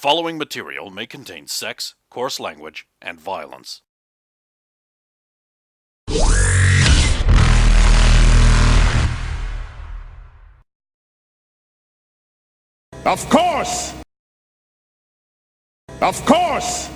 following material may contain sex, coarse language, and violence. Of course! Of course!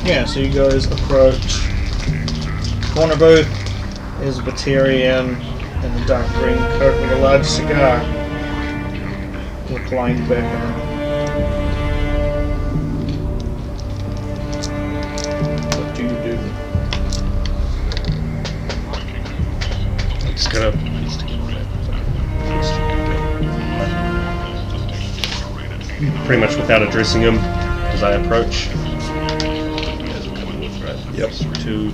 Yeah, so you guys approach. Corner booth is a Batarian in a dark green coat with a large cigar reclined back on. What do you do? I'm just gonna pretty much without addressing him as I approach. Yep. To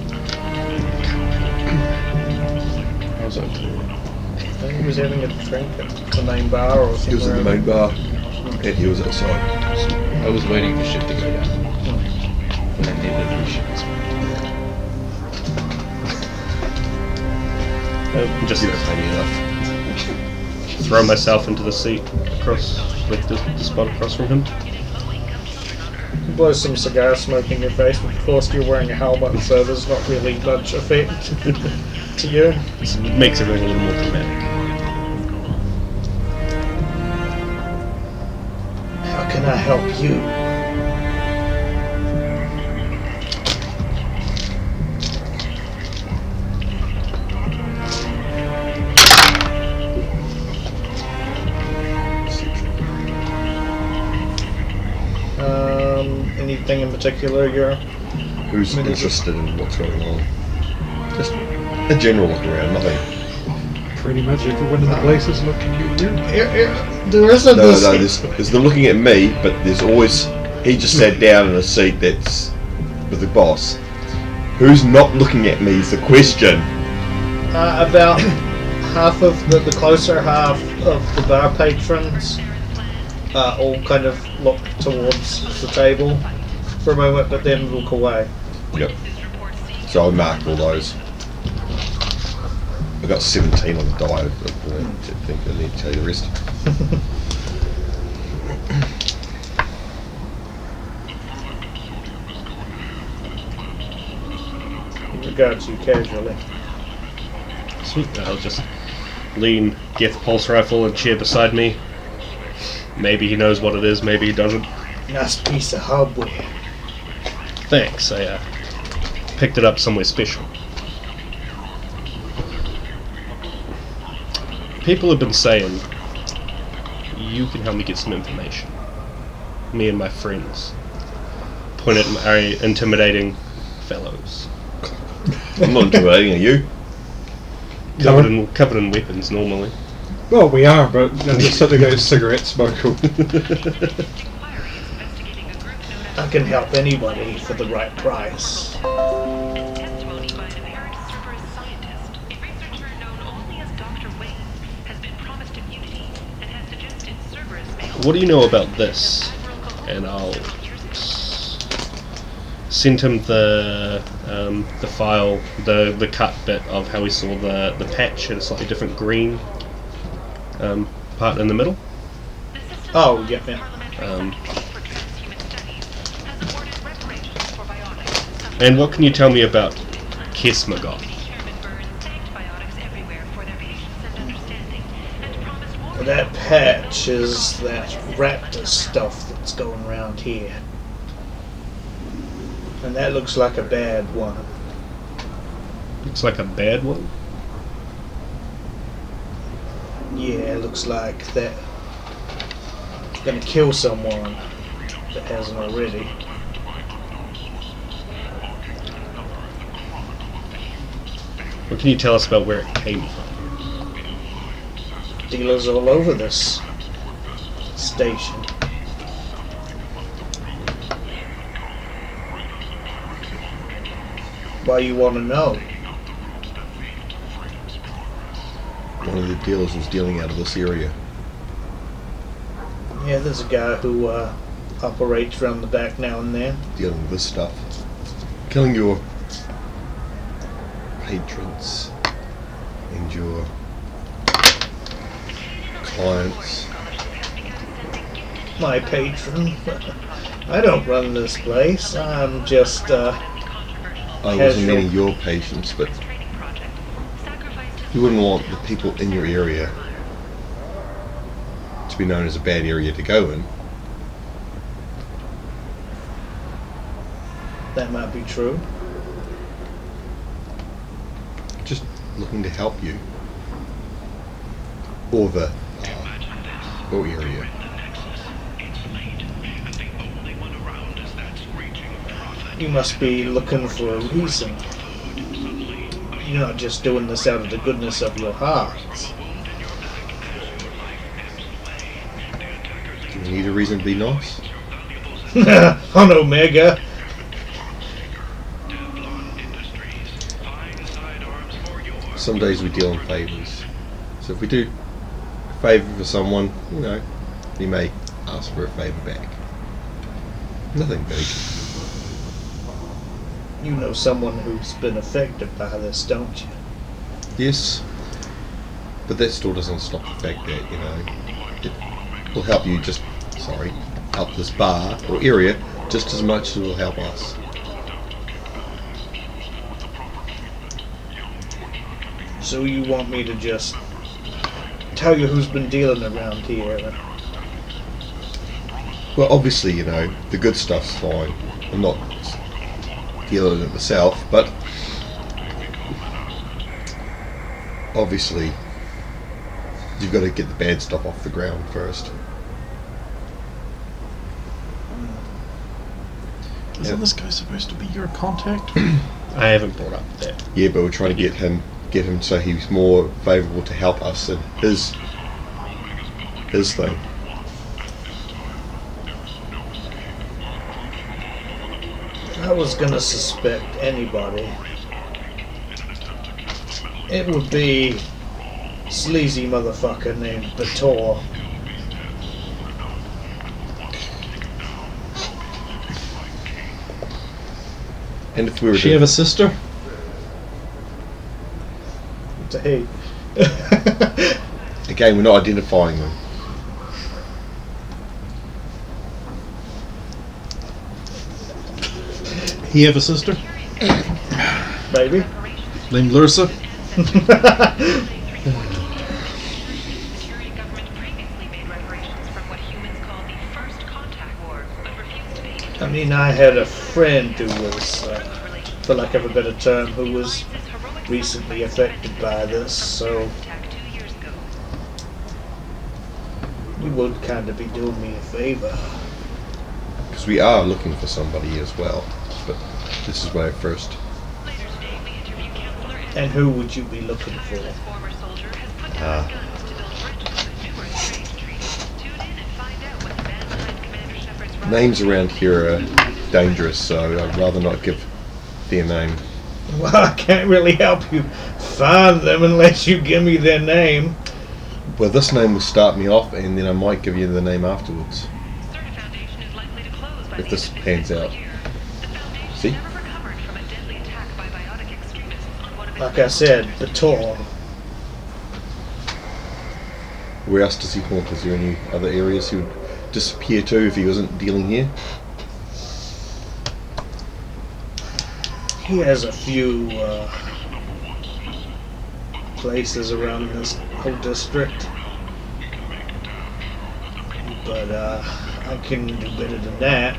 How's it? I think he was having a drink at the main bar or something. He was at the main bar, and he was outside. I was waiting for shit to go down. When I needed just Funny enough. throw myself into the seat across with the spot across from him. You blow some cigar smoke in your face, but of course you're wearing a helmet, so there's not really much effect to you. It makes everything a little more dramatic. How can I help you? Anything in particular you're... Who's interested in what's going on? Just a general look around, nothing. Pretty much every one of the places looking at you. There isn't No, there's them looking at me, but there's always... He just sat down in a seat that's with the boss. Who's not looking at me is the question. About half of the closer half of the bar patrons all kind of look towards the table for a moment, but then look away. Yep. So I marked all those. I got 17 on the die. I think I need to tell you the rest. He regards you casually. Sweet. I'll just lean, get the pulse rifle and chair beside me. Maybe he knows what it is, maybe he doesn't. Nice piece of hardware. Thanks, I picked it up somewhere special. People have been saying you can help me get some information. Me and my friends. Point at my intimidating fellows. I'm not intimidating, are you? Covered in weapons normally. Well, we are, but I'm just sitting out cigarette smoke. I can help anybody for the right price. what do you know about this? And I'll send him the file, the cut bit of how we saw the patch at a slightly different green part in the middle. Oh, yeah. And what can you tell me about Kesmagoth? That patch is that raptor stuff that's going around here. And that looks like a bad one. Looks like a bad one? Yeah, it looks like that. Gonna kill someone that hasn't already. What can you tell us about where it came from? Dealers all over this station. Why you want to know? One of the dealers was dealing out of this area. Yeah, there's a guy who operates around the back now and then. Dealing with this stuff. Killing your patrons and your clients. My patron. I don't run this place. I'm just I wasn't meaning your patients, but you wouldn't want the people in your area to be known as a bad area to go in. That might be true. Just looking to help you. Or the whole area. You must be looking for a reason. You're not just doing this out of the goodness of your heart. Do you need a reason to be nice? On Omega. Some days we deal in favours. So if we do a favour for someone, you know, we may ask for a favour back. Nothing big. You know someone who's been affected by this, don't you? Yes. But that still doesn't stop the fact that, you know, it will help you help this bar or area just as much as it will help us. So you want me to just tell you who's been dealing around here? Well, obviously, you know, the good stuff's fine. I'm not dealing it myself, but obviously you've got to get the bad stuff off the ground first. Isn't this guy supposed to be your contact? I haven't brought up that. Yeah, but we're trying to get him so he's more favourable to help us in his thing. I was gonna suspect anybody. It would be sleazy motherfucker named Bator. And if we were Does she have a sister? Hey. again, we're not identifying them. He have a sister? Maybe. Named Lursa? I mean, I had a friend who was, for lack of a better term, who was recently affected by this, so you would kind of be doing me a favor. Because we are looking for somebody as well. But this is my first. And who would you be looking for? Names around here are dangerous, so I'd rather not give their name. Well, I can't really help you find them unless you give me their name. Well, this name will start me off, and then I might give you the name afterwards. If this pans out. See? Like I said, the tour. Where else does he haunt? Is there any other areas he would disappear to if he wasn't dealing here? He has a few places around this whole district. But I can do better than that.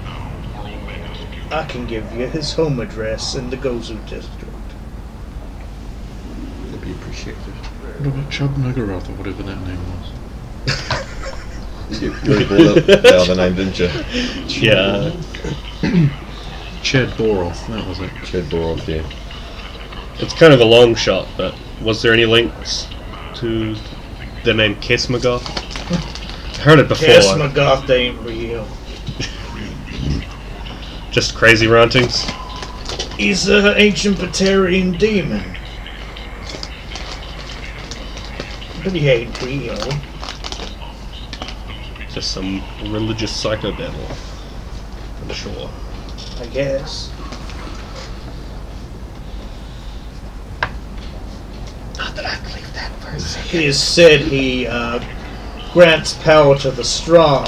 I can give you his home address in the Gozu district. That'd be appreciated. What about Chubnuggeroth or whatever that name was? You really brought up the other name, didn't you? Yeah. Chad Boroth, that was it. Chad Borov, yeah. It's kind of a long shot, but was there any links to the name Kesmagoth? I heard it before. Yes, McGoth ain't real. Just crazy rantings. He's an ancient Batarian demon. But he ain't real. Just some religious psychobabble. I'm sure. I guess. Not that I believe that person. He has said he grants power to the strong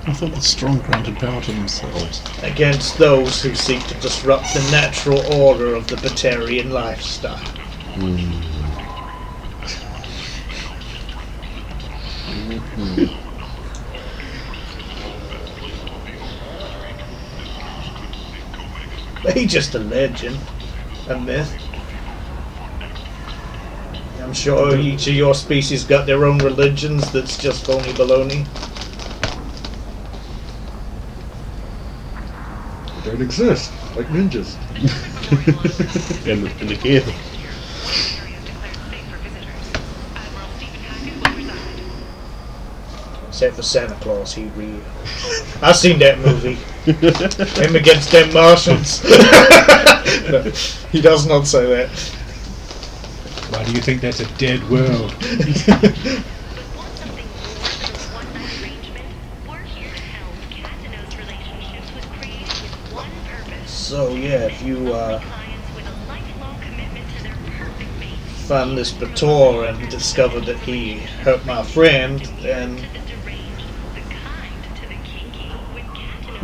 I thought the strong granted power to themselves. against those who seek to disrupt the natural order of the Batarian lifestyle. He's just a legend, a myth. I'm sure each of your species got their own religions that's just phony baloney. They don't exist, like ninjas. in the cave. Except for Santa Claus, he real. I've seen that movie. Him against them Martians. No, he does not say that. Why do you think that's a dead world? So yeah, if you find this Bator and discover that he hurt my friend, then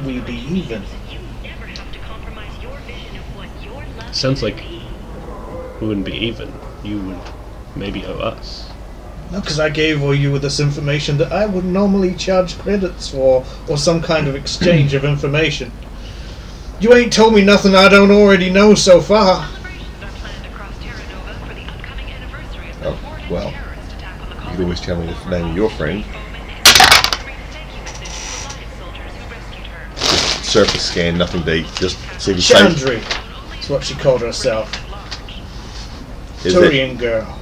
we be even. Sounds like we wouldn't be even. You would maybe owe us. No, because I gave you this information that I would normally charge credits for, or some kind of exchange of information. You ain't told me nothing I don't already know so far. Oh, well. You could always tell me the name of your friend. Surface scan, nothing deep. Just see if you say. Chandri. That's what she called herself. Is Turian girl.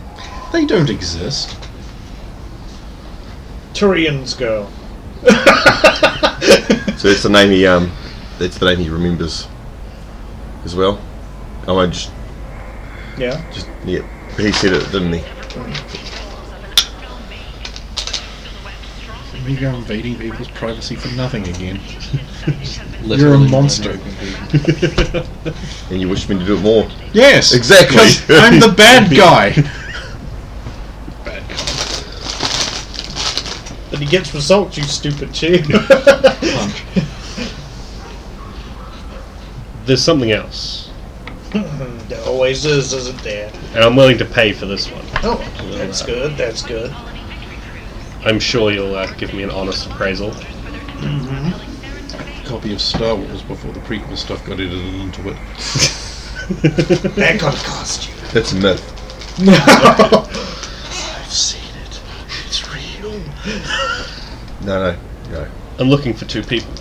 They don't exist. Turian's girl. So that's the name he that's the name he remembers as well. I won't just Yeah. yeah. But he said it, didn't he? Me go invading people's privacy for nothing again. Literally You're a monster. And you wish me to do it more. Yes, Exactly. 'cause I'm the bad guy. But he gets results, you stupid chick. There's something else, There always is, isn't there? and I'm willing to pay for this one. Oh, that's good, that's good. I'm sure you'll give me an honest appraisal. Copy of Star Wars before the prequel stuff got edited into it. That gotta cost you. That's a myth. I've seen it. It's real. No. I'm looking for two people.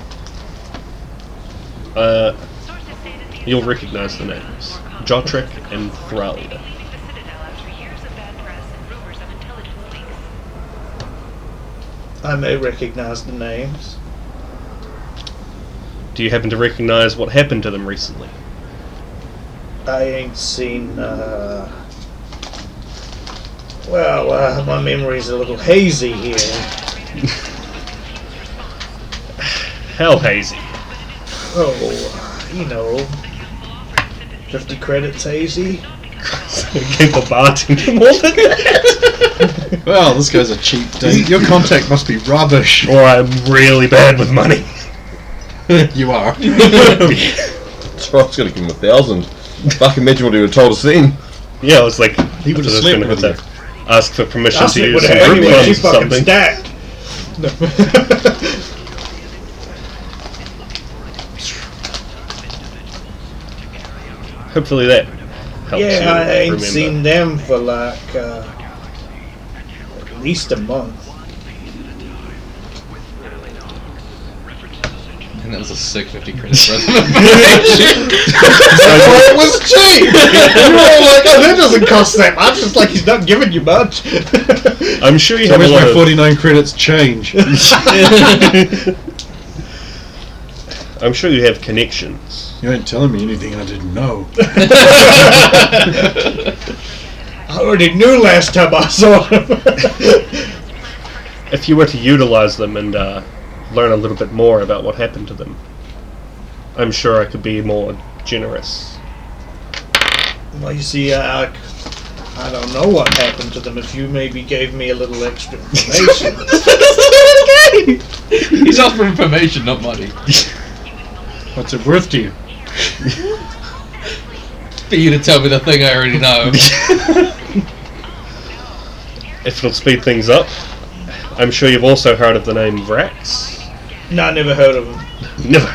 You'll recognize the names. Jotrick and Thralia. I may recognize the names. Do you happen to recognize what happened to them recently? I ain't seen Well, my memory's a little hazy here. How hazy? Oh, 50 credits hazy. Give the bartender more than that. Well, this guy's a cheap date. Your contact must be rubbish. Or I'm really bad with money. You are. So I was going to give him 1,000. Fuck, imagine what he would have told us then. Yeah, I was like, He would have I was slept gonna with have you. to ask for permission That's to it use would some have group anyway. She funds or fucking something. stacked. No. Hopefully that helps you Yeah, I ain't remember. seen them for like at least a month. And that was a sick 50 credits for them. It was cheap. You were all like, "Oh, that doesn't cost that much." It's like he's not giving you much. I'm sure you So have a where's lot my of 49 credits change? I'm sure you have connections. You ain't telling me anything I didn't know. I already knew last time I saw him. If you were to utilize them and learn a little bit more about what happened to them, I'm sure I could be more generous. Well, you see, I don't know what happened to them. If you maybe gave me a little extra information. He's offering information, not money. What's it worth to you? For you to tell me the thing I already know. If it'll speed things up, I'm sure you've also heard of the name Vrax. No, I never heard of him. Never.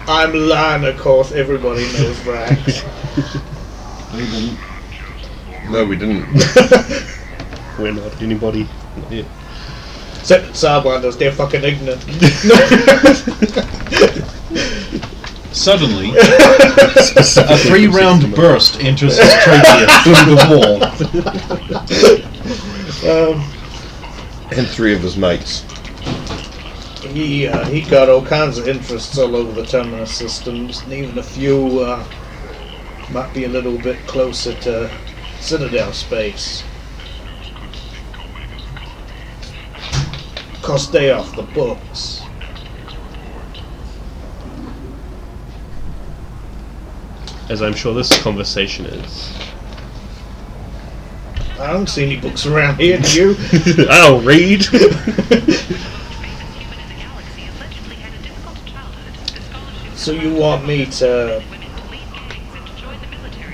I'm lying, of course. Everybody knows Brax. No, we didn't. We're not anybody. Not yet. Except Sidewinders, they're fucking ignorant. Suddenly, a 3-round burst enters his trachea through the wall. And 3 of his mates. He got all kinds of interests all over the terminus systems, and even a few might be a little bit closer to Citadel space. Cost they off the books. As I'm sure this conversation is. I don't see any books around here, do you? I'll read. So you want me to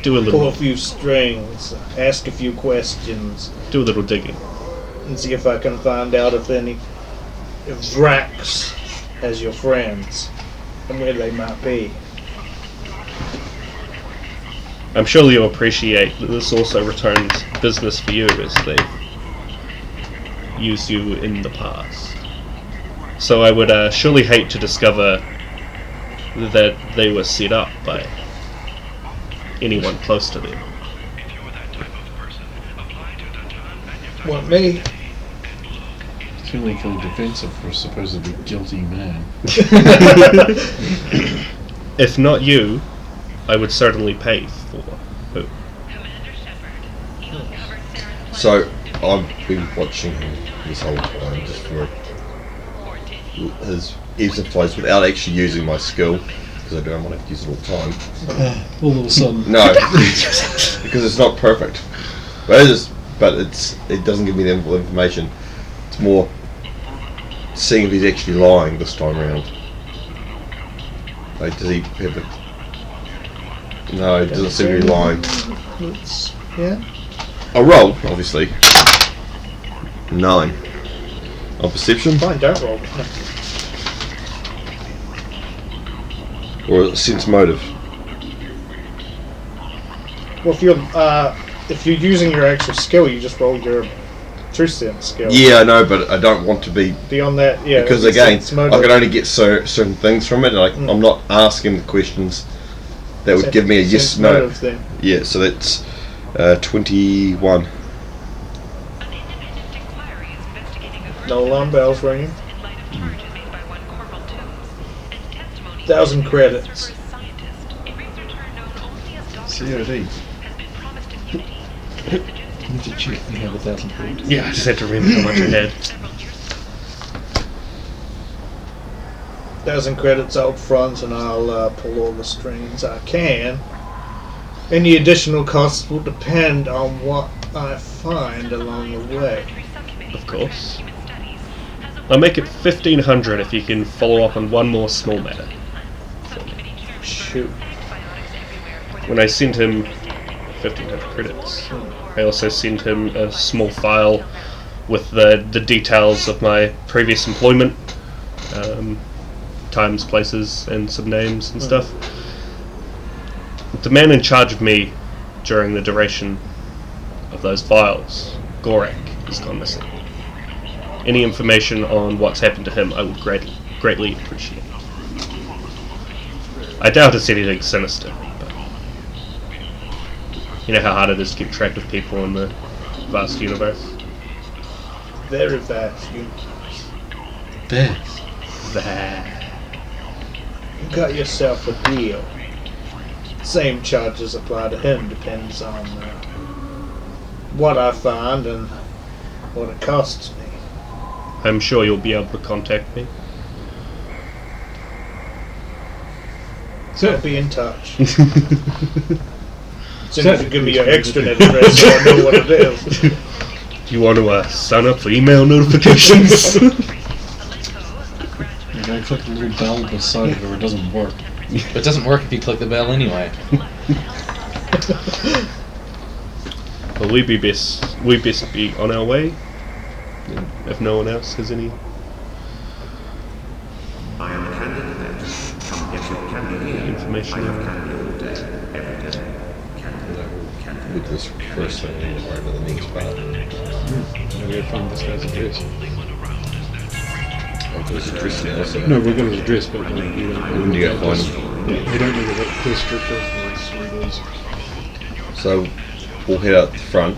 Do a pull a little, few strings, ask a few questions, do a little digging. and see if I can find out if Vrax has your friends, and where they might be. I'm sure you'll appreciate that this also returns business for you as they've used you in the past. So I would surely hate to discover that they were set up by anyone close to them. Want me? Feeling kind of defensive for a supposedly guilty man. If not you, I would certainly pay for who. So, I've been watching him this whole time just for his ebbs and flows without actually using my skill, because I don't want to use it all the time. All of a sudden. No, because it's not perfect. But it doesn't give me the information. It's more seeing if he's actually lying this time around. Like, does he have a... No, he doesn't seem to be lying. Yeah. I rolled, obviously. 9. On perception? Fine, don't roll. Or sense motive? Well, if you're using your actual skill, you just roll your true sense skill. Yeah, I know, but I don't want to be... Beyond that, yeah. Because it's again, sense I motive. can only get certain things from it, and I'm not asking the questions that would give me a yes, Sense no. motive then. Yeah, so that's 21. No alarm bells ringing. 1,000 credits. COD. Need to check you have 1,000 credits. Yeah, I just had to remember how much I had. 1,000 credits out front, and I'll pull all the strings I can. Any additional costs will depend on what I find along the way. Of course. I'll make it 1,500 if you can follow up on one more small matter. Shoot. When I sent him 1,500 credits, I also sent him a small file with the details of my previous employment, times, places, and some names and stuff. The man in charge of me during the duration of those files, Gorak, has gone missing. Any information on what's happened to him I would greatly appreciate. I doubt it's anything sinister, but you know how hard it is to keep track of people in the vast universe? Very fast. You got yourself a deal. Same charges apply to him. Depends on what I find and what it costs me. I'm sure you'll be able to contact me. So I'll be in touch. As soon as you give me your extranet address, so I know what it is. Do you want to sign up for email notifications? You don't click the little bell beside it or it doesn't work. But it doesn't work if you click the bell anyway. Well, we best be on our way. If no one else has any. I am Candy Net. Come get your candy here. Information. I have candy all day, every day. Candy. With this first thing right to the next part. We gotta find this guy's address. I've got his address now, so No, we've got his address, but we don't when do you go find him? we don't know what district or where it is. So we'll head out the front.